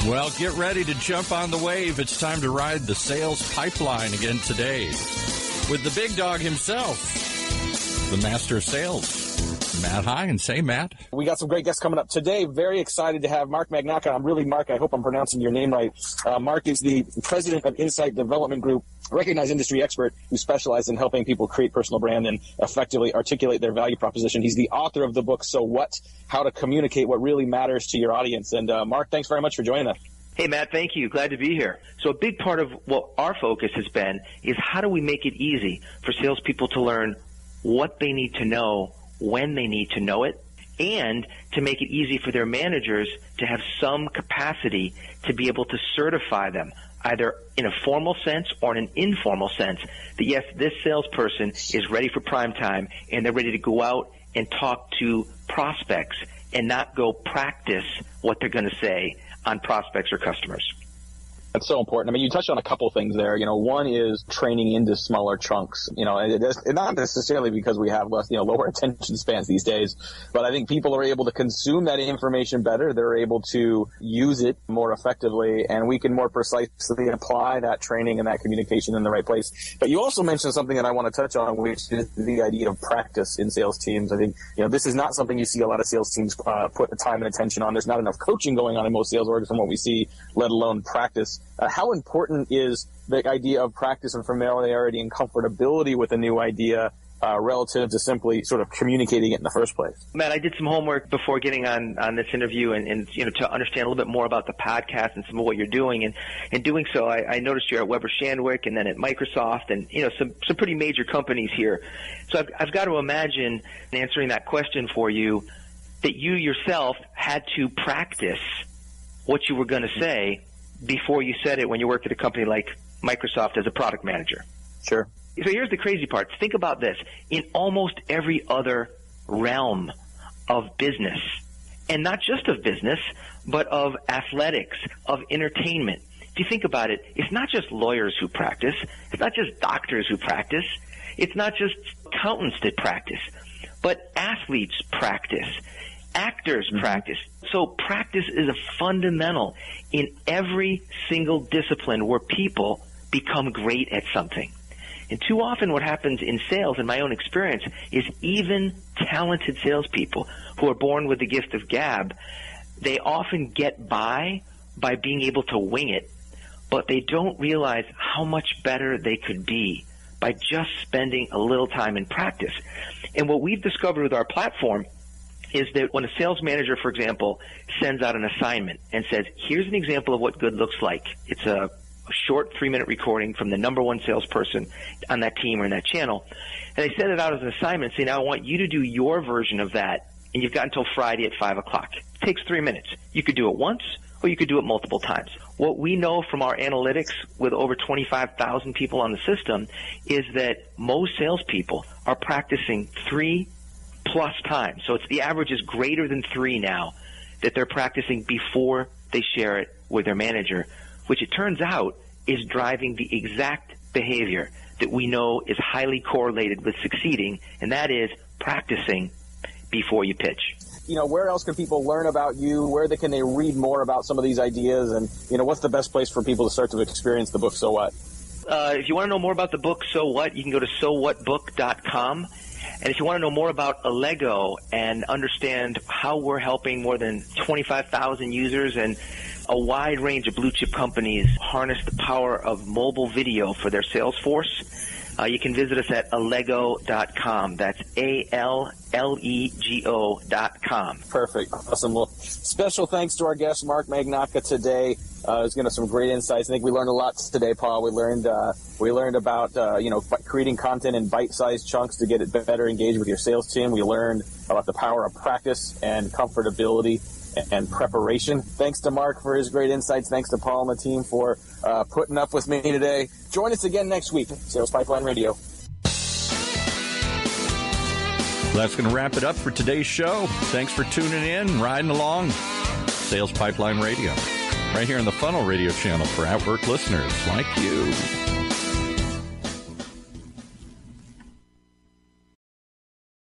Well, get ready to jump on the wave. It's time to ride the sales pipeline again today with the big dog himself, the master of sales, Matt Heinz. Hey, Matt. We got some great guests coming up today. Very excited to have Mark Magnacca. Mark, I hope I'm pronouncing your name right. Mark is the president of Insight Development Group, a recognized industry expert who specializes in helping people create personal brand and effectively articulate their value proposition. He's the author of the book, So What? How to Communicate What Really Matters to Your Audience. And Mark, thanks very much for joining us. Hey, Matt, thank you. Glad to be here. So a big part of what our focus has been is how do we make it easy for salespeople to learn what they need to know, when they need to know it, and to make it easy for their managers to have some capacity to be able to certify them, either in a formal sense or in an informal sense, that yes, this salesperson is ready for prime time and they're ready to go out and talk to prospects and not go practice what they're going to say on prospects or customers. That's so important. I mean, you touched on a couple things there. One is training into smaller chunks. It's not necessarily because we have less, lower attention spans these days, but I think people are able to consume that information better. They're able to use it more effectively, and we can more precisely apply that training and that communication in the right place. But you also mentioned something that I want to touch on, which is the idea of practice in sales teams. I think, this is not something you see a lot of sales teams put the time and attention on. There's not enough coaching going on in most sales orgs from what we see, let alone practice. How important is the idea of practice and familiarity and comfortability with a new idea relative to simply sort of communicating it in the first place? Matt, I did some homework before getting on this interview and to understand a little bit more about the podcast and some of what you're doing. And in doing so, I noticed you're at Weber Shandwick and then at Microsoft and, some pretty major companies here. So I've got to imagine, in answering that question for you, that you yourself had to practice what you were going to say before you said it when you worked at a company like Microsoft as a product manager. Sure. So here's the crazy part. Think about this. In almost every other realm of business, and not just of business, but of athletics, of entertainment. If you think about it, it's not just lawyers who practice. It's not just doctors who practice. It's not just accountants that practice, but athletes practice. Actors practice. So practice is a fundamental in every single discipline where people become great at something. And too often what happens in sales, in my own experience, is even talented salespeople who are born with the gift of gab, they often get by being able to wing it, but they don't realize how much better they could be by just spending a little time in practice. And what we've discovered with our platform is that when a sales manager, for example, sends out an assignment and says, here's an example of what good looks like. It's a short 3-minute recording from the number one salesperson on that team or in that channel. And they send it out as an assignment saying, now I want you to do your version of that, and you've got until Friday at 5 o'clock. It takes 3 minutes. You could do it once or you could do it multiple times. What we know from our analytics with over 25,000 people on the system is that most salespeople are practicing 3+ times. So it's the average is greater than 3 now that they're practicing before they share it with their manager, which it turns out is driving the exact behavior that we know is highly correlated with succeeding, and that is practicing before you pitch. Where else can people learn about you? Where can they read more about some of these ideas? And, what's the best place for people to start to experience the book, So What? If you want to know more about the book, So What, you can go to sowhatbook.com. And if you want to know more about Allego and understand how we're helping more than 25,000 users and a wide range of blue-chip companies harness the power of mobile video for their sales force, you can visit us at allego.com. That's ALLEGO.com. Perfect. Awesome. Well, special thanks to our guest, Mark Magnacca, today. He's given us some great insights. I think we learned a lot today, Paul. We learned about creating content in bite-sized chunks to get it better engaged with your sales team. We learned about the power of practice and comfortability and preparation. Thanks to Mark for his great insights. Thanks to Paul and the team for putting up with me today. Join us again next week. Sales Pipeline Radio. That's going to wrap it up for today's show. Thanks for tuning in, riding along. Sales Pipeline Radio, right here on the Funnel Radio channel for at-work listeners like you.